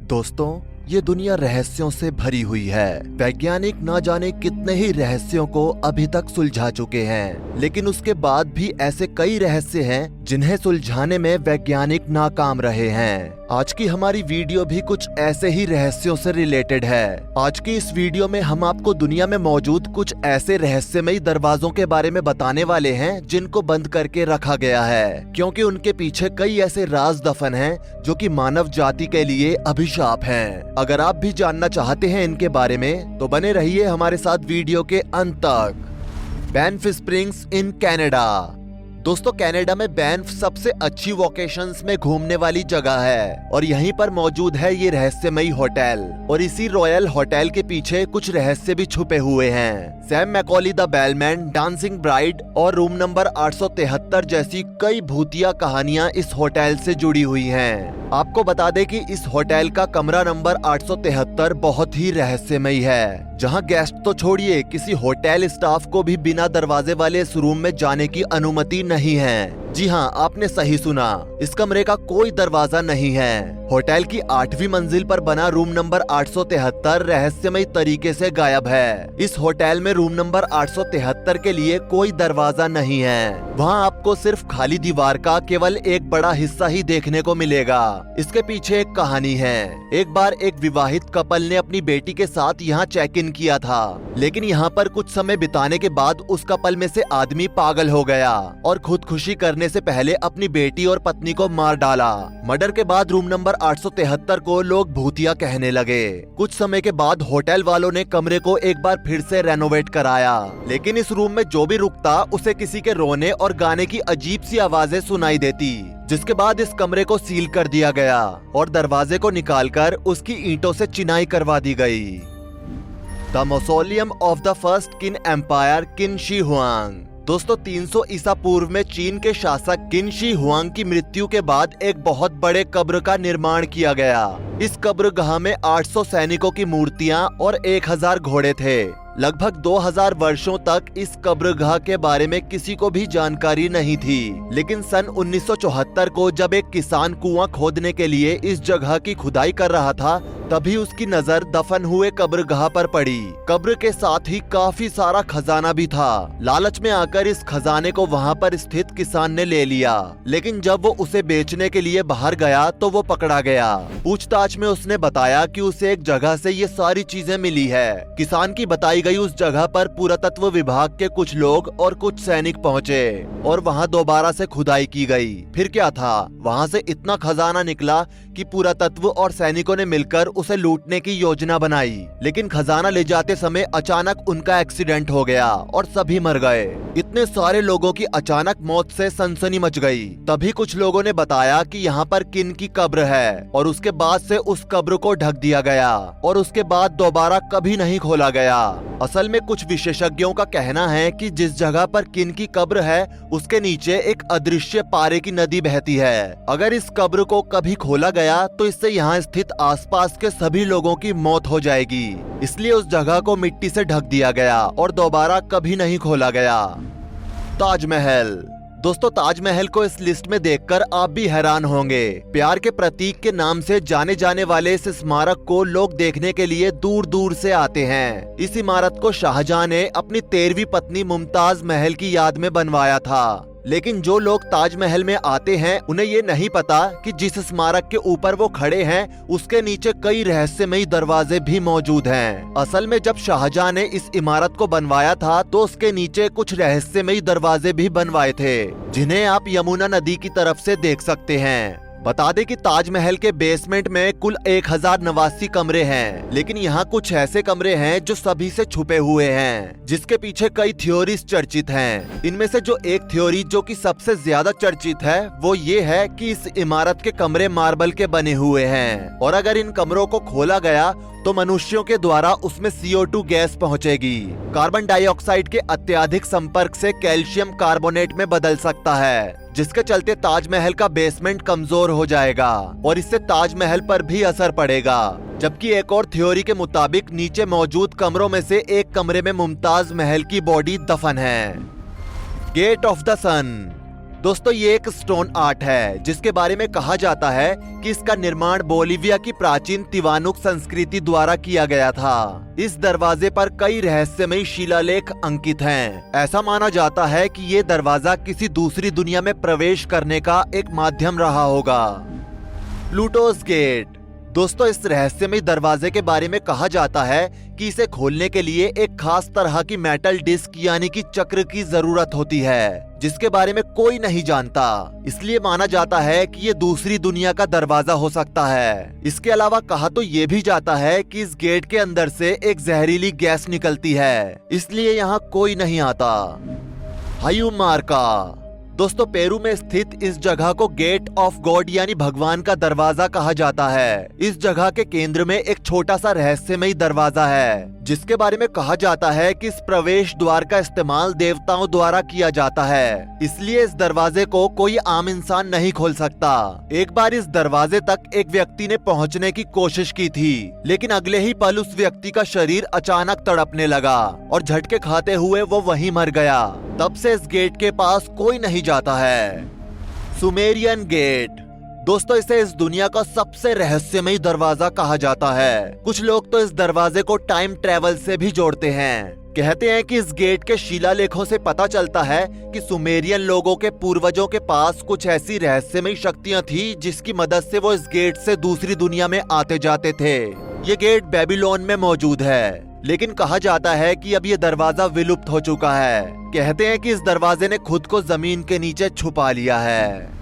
दोस्तों, ये दुनिया रहस्यों से भरी हुई है। वैज्ञानिक न जाने कितने ही रहस्यों को अभी तक सुलझा चुके हैं, लेकिन उसके बाद भी ऐसे कई रहस्य हैं जिन्हें सुलझाने में वैज्ञानिक नाकाम रहे हैं। आज की हमारी वीडियो भी कुछ ऐसे ही रहस्यों से रिलेटेड है। आज की इस वीडियो में हम आपको दुनिया में मौजूद कुछ ऐसे रहस्यमयी दरवाजों के बारे में बताने वाले हैं जिनको बंद करके रखा गया है, क्योंकि उनके पीछे कई ऐसे राज दफन हैं जो कि मानव जाति के लिए अभिशाप हैं। अगर आप भी जानना चाहते हैं इनके बारे में तो बने रहिए हमारे साथ वीडियो के अंत तक। बैनफ स्प्रिंग्स इन कनाडा। दोस्तों, कनाडा में बैनफ सबसे अच्छी वोकेशंस में घूमने वाली जगह है और यहीं पर मौजूद है ये रहस्यमयी होटल। और इसी रॉयल होटल के पीछे कुछ रहस्य भी छुपे हुए हैं। Sam McCauley the bellman, dancing bride और रूम नंबर 873 जैसी कई भूतिया कहानियां इस होटल से जुड़ी हुई हैं। आपको बता दें कि इस होटल का कमरा नंबर 873 बहुत ही रहस्यमयी है, जहां गेस्ट तो छोड़िए, किसी होटल स्टाफ को भी बिना दरवाजे वाले इस रूम में जाने की अनुमति नहीं है। जी हाँ, आपने सही सुना, इस कमरे का कोई दरवाजा नहीं है। होटल की 8वीं मंजिल पर बना रूम नंबर 873 रहस्यमयी तरीके से गायब है। इस होटल में रूम नंबर 873 के लिए कोई दरवाजा नहीं है। वहाँ आपको सिर्फ खाली दीवार का केवल एक बड़ा हिस्सा ही देखने को मिलेगा। इसके पीछे एक कहानी है। एक बार एक विवाहित कपल ने अपनी बेटी के साथ यहाँ चेक इन किया था, लेकिन यहाँ पर कुछ समय बिताने के बाद उस कपल में से आदमी पागल हो गया और खुदकुशी करने से पहले अपनी बेटी और पत्नी को मार डाला। मर्डर के बाद रूम नंबर 873 को लोग भूतिया कहने लगे। कुछ समय के बाद होटल वालों ने कमरे को एक बार फिर से रेनोवेट कराया, लेकिन इस रूम में जो भी रुकता उसे किसी के रोने और गाने की अजीब सी आवाजें सुनाई देती, जिसके बाद इस कमरे को सील कर दिया गया और दरवाजे को निकालकर उसकी ईंटों से चिनाई करवा दी गई। The mausoleum of the first किन एम्पायर, किन शी हुआंग। दोस्तों, 300 ईसा पूर्व में चीन के शासक किन शी हुआंग की मृत्यु के बाद एक बहुत बड़े कब्र का निर्माण किया गया। इस कब्रगाह में 800 सैनिकों की मूर्तियां और 1000 घोड़े थे। लगभग 2000 वर्षों तक इस कब्रगाह के बारे में किसी को भी जानकारी नहीं थी, लेकिन सन 1974 को जब एक किसान कुआं खोदने के लिए इस जगह की खुदाई कर रहा था, तभी उसकी नजर दफन हुए कब्रगाह पर पड़ी। कब्र के साथ ही काफी सारा खजाना भी था। लालच में आकर इस खजाने को वहां पर स्थित किसान ने ले लिया, लेकिन जब वो उसे बेचने के लिए बाहर गया तो वो पकड़ा गया। पूछताछ में उसने बताया कि उसे एक जगह से ये सारी चीजें मिली है। किसान की बताई गई उस जगह पर पुरातत्व विभाग के कुछ लोग और कुछ सैनिक पहुंचे और वहां दोबारा से खुदाई की गई। फिर क्या था, वहां से इतना खजाना निकला कि पुरातत्व और सैनिकों ने मिलकर उसे लूटने की योजना बनाई, लेकिन खजाना ले जाते समय अचानक उनका एक्सीडेंट हो गया और सभी मर गए। इतने सारे लोगों की अचानक मौत से सनसनी मच गई। तभी कुछ लोगों ने बताया कि यहाँ पर किन की कब्र है और उसके बाद से उस कब्र को ढक दिया गया और उसके बाद दोबारा कभी नहीं खोला गया। असल में कुछ विशेषज्ञों का कहना है कि जिस जगह पर किन की कब्र है उसके नीचे एक अदृश्य पारे की नदी बहती है। अगर इस कब्र को कभी खोला गया तो इससे यहाँ स्थित आसपास के सभी लोगों की मौत हो जाएगी। इसलिए उस जगह को मिट्टी से ढक दिया गया और दोबारा कभी नहीं खोला गया। ताजमहल। दोस्तों, ताजमहल को इस लिस्ट में देखकर आप भी हैरान होंगे। प्यार के प्रतीक के नाम से जाने जाने वाले इस स्मारक को लोग देखने के लिए दूर दूर से आते हैं। इस इमारत को शाहजहां ने अपनी 13वीं पत्नी मुमताज महल की याद में बनवाया था, लेकिन जो लोग ताजमहल में आते हैं उन्हें ये नहीं पता कि जिस स्मारक के ऊपर वो खड़े हैं उसके नीचे कई रहस्यमयी दरवाजे भी मौजूद हैं। असल में जब शाहजहां ने इस इमारत को बनवाया था तो उसके नीचे कुछ रहस्यमयी दरवाजे भी बनवाए थे, जिन्हें आप यमुना नदी की तरफ से देख सकते हैं। बता दें कि ताजमहल के बेसमेंट में कुल 1089 कमरे हैं, लेकिन यहाँ कुछ ऐसे कमरे हैं जो सभी से छुपे हुए हैं, जिसके पीछे कई थ्योरीज चर्चित हैं। इनमें से जो एक थ्योरी जो कि सबसे ज्यादा चर्चित है वो ये है कि इस इमारत के कमरे मार्बल के बने हुए हैं और अगर इन कमरों को खोला गया तो मनुष्यों के द्वारा उसमें CO2 गैस पहुंचेगी। कार्बन डाइऑक्साइड के अत्यधिक संपर्क से कैल्शियम कार्बोनेट में बदल सकता है, जिसके चलते ताजमहल का बेसमेंट कमजोर हो जाएगा और इससे ताजमहल पर भी असर पड़ेगा। जबकि एक और थ्योरी के मुताबिक नीचे मौजूद कमरों में से एक कमरे में मुमताज महल की बॉडी दफन है। गेट ऑफ द सन। दोस्तों ये एक स्टोन आर्ट है जिसके बारे में कहा जाता है कि इसका निर्माण बोलिविया की प्राचीन तिवानुक संस्कृति द्वारा किया गया था। इस दरवाजे पर कई रहस्यमयी शिलालेख अंकित हैं। ऐसा माना जाता है कि ये दरवाजा किसी दूसरी दुनिया में प्रवेश करने का एक माध्यम रहा होगा। प्लूटोस गेट। दोस्तों इस रहस्यमयी दरवाजे के बारे में कहा जाता है कि इसे खोलने के लिए एक खास तरह की मेटल डिस्क यानी कि चक्र की जरूरत होती है, जिसके बारे में कोई नहीं जानता। इसलिए माना जाता है कि ये दूसरी दुनिया का दरवाजा हो सकता है। इसके अलावा कहा तो ये भी जाता है कि इस गेट के अंदर से एक जहरीली गैस निकलती है, इसलिए यहाँ कोई नहीं आता। हायुमार्का। दोस्तों पेरू में स्थित इस जगह को गेट ऑफ गॉड यानी भगवान का दरवाजा कहा जाता है। इस जगह के केंद्र में एक छोटा सा रहस्यमयी दरवाजा है जिसके बारे में कहा जाता है कि इस प्रवेश द्वार का इस्तेमाल देवताओं द्वारा किया जाता है, इसलिए इस दरवाजे को कोई आम इंसान नहीं खोल सकता। एक बार इस दरवाजे तक एक व्यक्ति ने पहुंचने की कोशिश की थी, लेकिन अगले ही पल उस व्यक्ति का शरीर अचानक तड़पने लगा और झटके खाते हुए वो वहीं मर गया। तब से इस गेट के पास कोई नहीं जाता है। Sumerian gate. दोस्तों इसे इस दुनिया का सबसे रहस्यमयी दरवाजा कहा जाता है। कुछ लोग तो इस दरवाजे को टाइम ट्रेवल से भी जोड़ते हैं। कहते हैं कि इस गेट के शिलालेखों से पता चलता है कि सुमेरियन लोगों के पूर्वजों के पास कुछ ऐसी रहस्यमयी शक्तियां थी जिसकी मदद से वो इस गेट से दूसरी दुनिया में आते जाते थे। ये गेट बेबीलोन में मौजूद है, लेकिन कहा जाता है कि अब ये दरवाजा विलुप्त हो चुका है। कहते हैं कि इस दरवाजे ने खुद को जमीन के नीचे छुपा लिया है।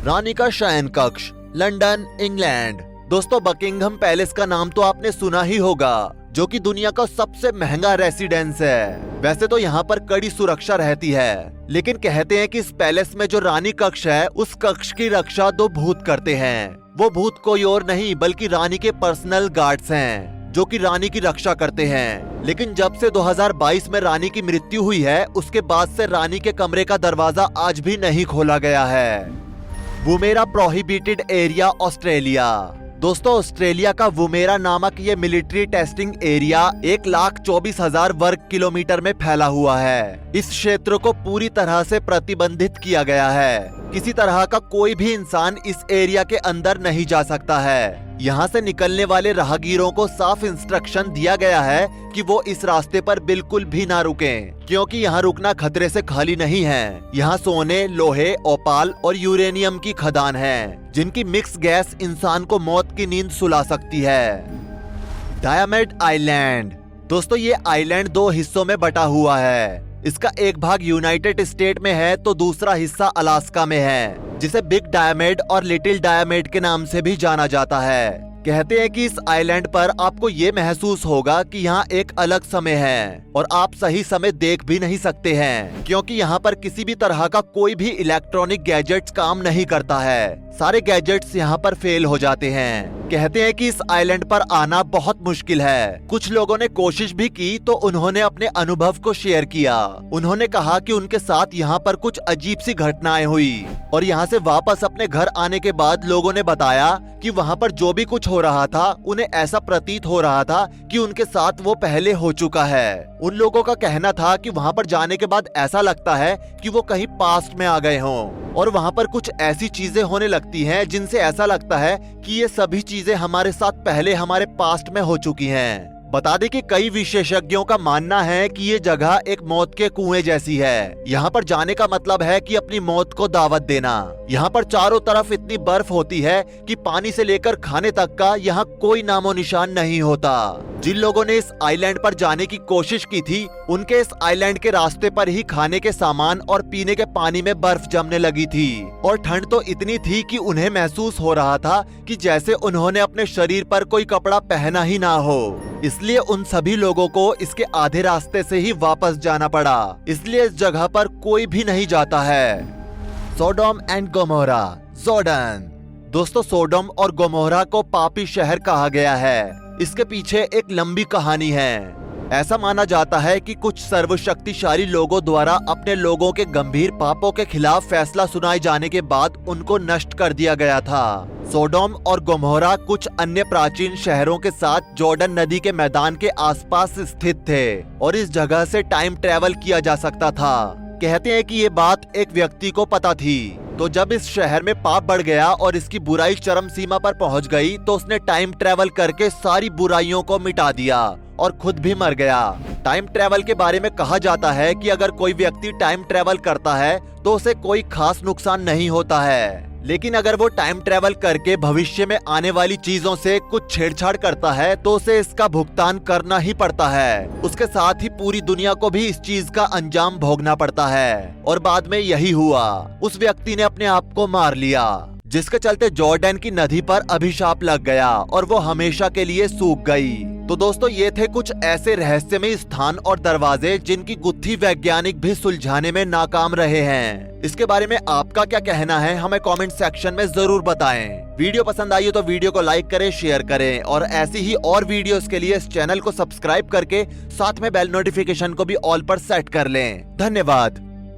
रानी का शयन कक्ष, लंदन, इंग्लैंड। दोस्तों बकिंघम पैलेस का नाम तो आपने सुना ही होगा, जो कि दुनिया का सबसे महंगा रेसिडेंस है। वैसे तो यहाँ पर कड़ी सुरक्षा रहती है, लेकिन कहते हैं कि इस पैलेस में जो रानी कक्ष है उस कक्ष की रक्षा दो भूत करते हैं। वो भूत कोई और नहीं बल्कि रानी के पर्सनल गार्ड्स हैं, जो कि रानी की रक्षा करते हैं। लेकिन जब से 2022 में रानी की मृत्यु हुई है उसके बाद से रानी के कमरे का दरवाजा आज भी नहीं खोला गया है। वुमेरा प्रोहिबिटेड एरिया, ऑस्ट्रेलिया। दोस्तों ऑस्ट्रेलिया का वुमेरा नामक ये मिलिट्री टेस्टिंग एरिया 1,24,000 वर्ग किलोमीटर में फैला हुआ है। इस क्षेत्र को पूरी तरह से प्रतिबंधित किया गया है। किसी तरह का कोई भी इंसान इस एरिया के अंदर नहीं जा सकता है। यहाँ से निकलने वाले राहगीरों को साफ इंस्ट्रक्शन दिया गया है कि वो इस रास्ते पर बिल्कुल भी ना रुकें, क्योंकि यहाँ रुकना खतरे से खाली नहीं है। यहाँ सोने, लोहे, ओपाल और यूरेनियम की खदान है, जिनकी मिक्स गैस इंसान को मौत की नींद सुला सकती है। Diamond island. दोस्तों ये आइलैंड 2 हिस्सों में बटा हुआ है। इसका एक भाग यूनाइटेड स्टेट में है तो दूसरा हिस्सा अलास्का में है, जिसे बिग डायमंड और लिटिल डायमंड के नाम से भी जाना जाता है। कहते हैं कि इस आइलैंड पर आपको ये महसूस होगा कि यहाँ एक अलग समय है और आप सही समय देख भी नहीं सकते हैं, क्योंकि यहाँ पर किसी भी तरह का कोई भी इलेक्ट्रॉनिक गैजेट्स काम नहीं करता है। सारे गैजेट्स यहाँ पर फेल हो जाते हैं। कहते हैं कि इस आइलैंड पर आना बहुत मुश्किल है। कुछ लोगों ने कोशिश भी की तो उन्होंने अपने अनुभव को शेयर किया। उन्होंने कहा कि उनके साथ यहाँ पर कुछ अजीब सी घटनाएं हुई और यहाँ से वापस अपने घर आने के बाद लोगों ने बताया कि वहाँ पर जो भी कुछ हो रहा था उन्हें ऐसा प्रतीत हो रहा था कि उनके साथ वो पहले हो चुका है। उन लोगों का कहना था कि वहाँ पर जाने के बाद ऐसा लगता है कि वो कहीं पास्ट में आ गए हों और वहाँ पर कुछ ऐसी चीजें होने लगती हैं जिनसे ऐसा लगता है कि ये सभी चीजें हमारे साथ पहले हमारे पास्ट में हो चुकी हैं। बता दें कि कई विशेषज्ञों का मानना है कि ये जगह एक मौत के कुएं जैसी है। यहाँ पर जाने का मतलब है कि अपनी मौत को दावत देना। यहाँ पर चारों तरफ इतनी बर्फ होती है कि पानी से लेकर खाने तक का यहाँ कोई नामो निशान नहीं होता। जिन लोगों ने इस आइलैंड पर जाने की कोशिश की थी उनके इस आइलैंड के रास्ते पर ही खाने के सामान और पीने के पानी में बर्फ जमने लगी थी और ठंड तो इतनी थी कि उन्हें महसूस हो रहा था कि जैसे उन्होंने अपने शरीर पर कोई कपड़ा पहना ही ना हो। इसलिए उन सभी लोगों को इसके आधे रास्ते से ही वापस जाना पड़ा। इसलिए इस जगह पर कोई भी नहीं जाता है। Sodom and Gomorrah, Jordan. दोस्तों सोडोम और गोमोरा को पापी शहर कहा गया है। इसके पीछे एक लंबी कहानी है। ऐसा माना जाता है कि कुछ सर्वशक्तिशाली लोगों द्वारा अपने लोगों के गंभीर पापों के खिलाफ फैसला सुनाए जाने के बाद उनको नष्ट कर दिया गया था। सोडोम और गोमोरा कुछ अन्य प्राचीन शहरों के साथ जॉर्डन नदी के मैदान के आसपास स्थित थे और इस जगह से टाइम ट्रेवल किया जा सकता था। कहते हैं कि ये बात एक व्यक्ति को पता थी। तो जब इस शहर में पाप बढ़ गया और इसकी बुराई चरम सीमा पर पहुंच गई तो उसने टाइम ट्रेवल करके सारी बुराइयों को मिटा दिया और खुद भी मर गया। टाइम ट्रेवल के बारे में कहा जाता है कि अगर कोई व्यक्ति टाइम ट्रेवल करता है तो उसे कोई खास नुकसान नहीं होता है, लेकिन अगर वो टाइम ट्रेवल करके भविष्य में आने वाली चीजों से कुछ छेड़छाड़ करता है तो उसे इसका भुगतान करना ही पड़ता है। उसके साथ ही पूरी दुनिया को भी इस चीज का अंजाम भोगना पड़ता है। और बाद में यही हुआ, उस व्यक्ति ने अपने आप को मार लिया, जिसके चलते जॉर्डन की नदी पर अभिशाप लग गया और वो हमेशा के लिए सूख गई। तो दोस्तों, ये थे कुछ ऐसे रहस्यमय स्थान और दरवाजे जिनकी गुत्थी वैज्ञानिक भी सुलझाने में नाकाम रहे हैं। इसके बारे में आपका क्या कहना है, हमें कमेंट सेक्शन में जरूर बताएं। वीडियो पसंद आई हो तो वीडियो को लाइक करें, शेयर करें और ऐसी ही और वीडियोस के लिए इस चैनल को सब्सक्राइब करके साथ में बेल नोटिफिकेशन को भी ऑल पर सेट कर लें। धन्यवाद।